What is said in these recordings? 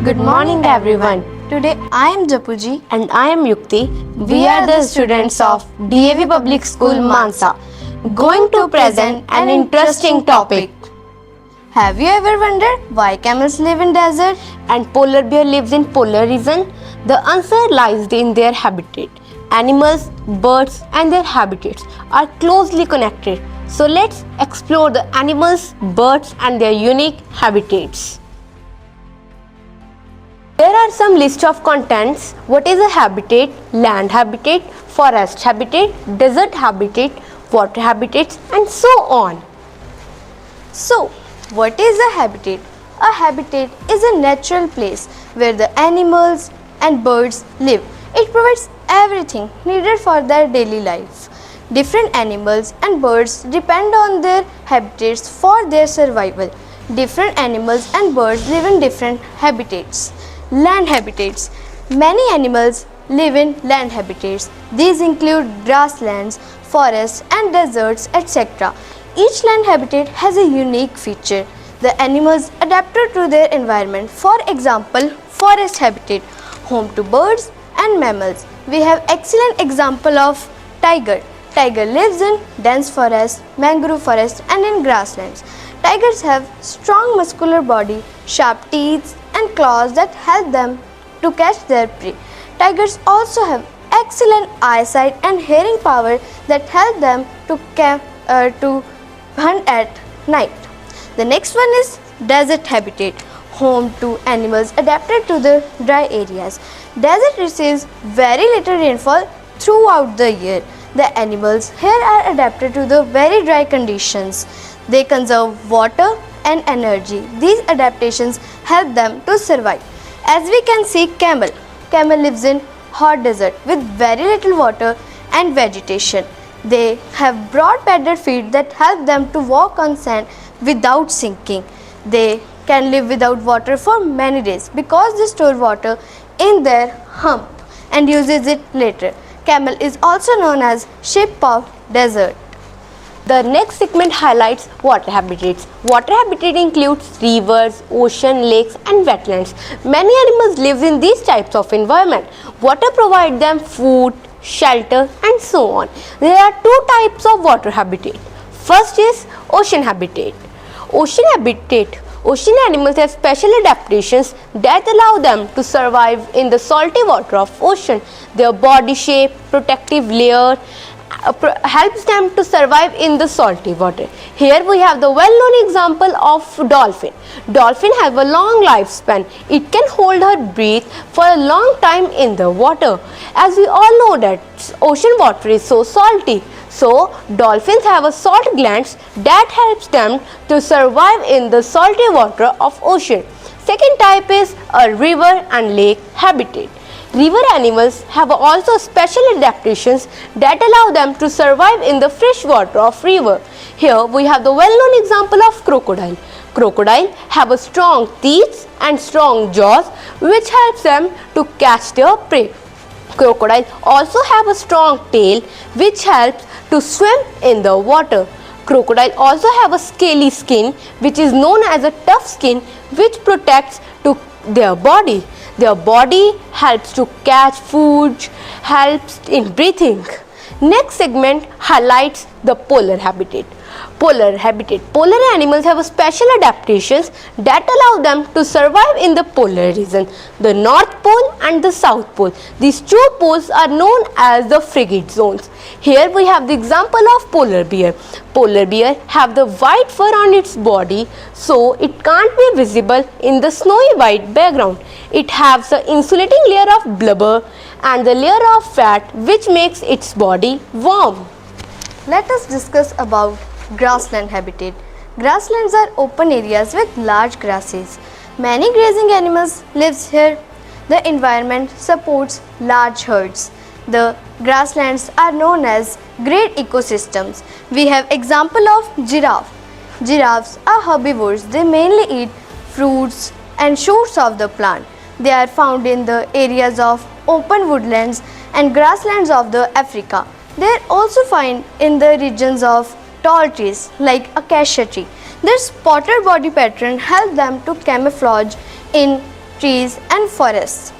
Good morning everyone. Today I am Japuji. And I am Yukti. We are the students of DAV Public School Mansa, going to present an interesting topic. Have you ever wondered why camels live in desert? And polar bear lives in polar region? The answer lies in their habitat. Animals, birds and their habitats are closely connected. So let's explore the animals, birds and their unique habitats. There are some list of contents. What is a habitat? Land habitat, forest habitat, desert habitat, water habitats and so on. So, what is a habitat? A habitat is a natural place where the animals and birds live. It provides everything needed for their daily life. Different animals and birds depend on their habitats for their survival. Different animals and birds live in different habitats. Land habitats. Many animals live in land habitats. These include grasslands, forests and deserts, etc. Each land habitat has a unique feature. The animals adapted to their environment. For example, forest habitat, home to birds and mammals. We have excellent example of tiger. Tiger lives in dense forest, mangrove forest and in grasslands. Tigers have strong muscular body, sharp teeth and claws that help them to catch their prey. Tigers also have excellent eyesight and hearing power that help them to hunt at night. The next one is desert habitat, home to animals adapted to the dry areas. Desert receives very little rainfall throughout the year. The animals here are adapted to the very dry conditions. They conserve water and energy. These adaptations help them to survive. As we can see, camel. Camel lives in hot desert with very little water and vegetation. They have broad padded feet that help them to walk on sand without sinking. They can live without water for many days because they store water in their hump and uses it later. Camel is also known as sheep of desert. The next segment highlights water habitats. Water habitat includes rivers, ocean, lakes and wetlands. Many animals live in these types of environment. Water provides them food, shelter and so on. There are two types of water habitat. First is ocean habitat. Ocean animals have special adaptations that allow them to survive in the salty water of ocean. Their body shape, protective layer helps them to survive in the salty water. Here we have the well-known example of dolphin. Dolphin have a long lifespan. It can hold her breath for a long time in the water. As we all know that ocean water is so salty. So dolphins have a salt glands that helps them to survive in the salty water of ocean. Second type is a river and lake habitat. River animals have also special adaptations that allow them to survive in the fresh water of river. Here we have the well-known example of crocodile. Crocodile have a strong teeth and strong jaws which helps them to catch their prey. Crocodile also have a strong tail which helps to swim in the water. Crocodile also have a scaly skin which is known as a tough skin which protects to their body. Their body helps to catch food, helps in breathing. Next segment highlights the polar habitat. Polar animals have a special adaptations that allow them to survive in the polar region, the North Pole and the South Pole. These two poles are known as the frigid zones. Here we have the example of polar bear. Polar bear have the white fur on its body, so it can't be visible in the snowy white background. It has an insulating layer of blubber and the layer of fat which makes its body warm. Let us discuss about grassland habitat. Grasslands are open areas with large grasses. Many grazing animals live here. The environment supports large herds. The grasslands are known as great ecosystems. We have example of giraffe. Giraffes are herbivores. They mainly eat fruits and shoots of the plant. They are found in the areas of open woodlands and grasslands of the Africa. They are also found in the regions of tall trees like acacia tree. Their spotted body pattern helps them to camouflage in trees and forests.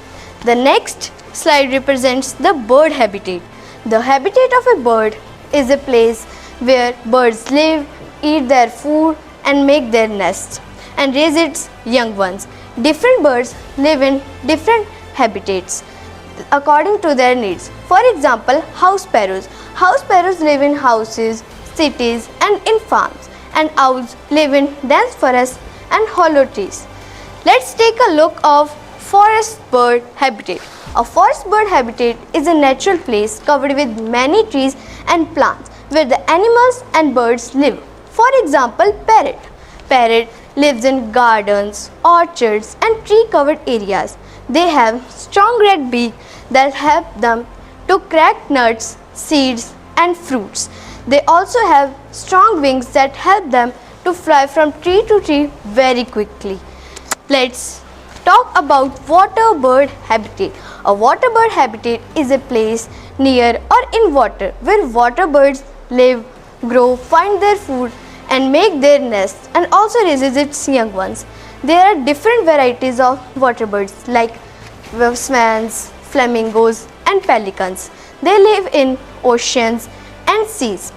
The next slide represents the bird habitat. The habitat of a bird is a place where birds live, eat their food and make their nests and raise its young ones. Different birds live in different habitats according to their needs. For example, house sparrows. House sparrows live in houses, cities and in farms, and owls live in dense forests and hollow trees. Let's take a look of forest bird habitat. A forest bird habitat is a natural place covered with many trees and plants where the animals and birds live. For example, parrot. Parrot lives in gardens, orchards and tree-covered areas. They have strong red beak that help them to crack nuts, seeds and fruits. They also have strong wings that help them to fly from tree to tree very quickly. Let's talk about water bird habitat. A water bird habitat is a place near or in water where water birds live, grow, find their food and make their nests and also raises its young ones. There are different varieties of water birds like swans, flamingos and pelicans. They live in oceans and seas.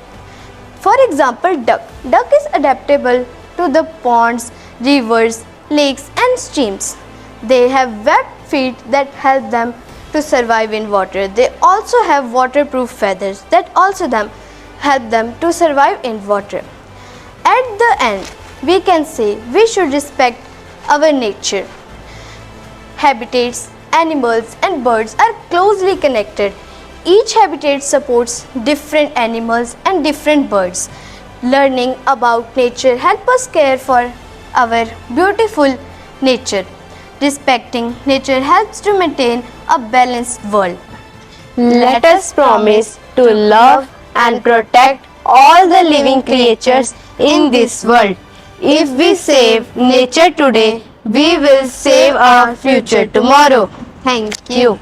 For example, duck. Duck is adaptable to the ponds, rivers, lakes and streams. They have webbed feet that help them to survive in water. They also have waterproof feathers that also help them to survive in water. At the end, we can say we should respect our nature. Habitats, animals and birds are closely connected. Each habitat supports different animals and different birds. Learning about nature helps us care for our beautiful nature. Respecting nature helps to maintain a balanced world. Let us promise to love and protect all the living creatures in this world. If we save nature today, we will save our future tomorrow. Thank you.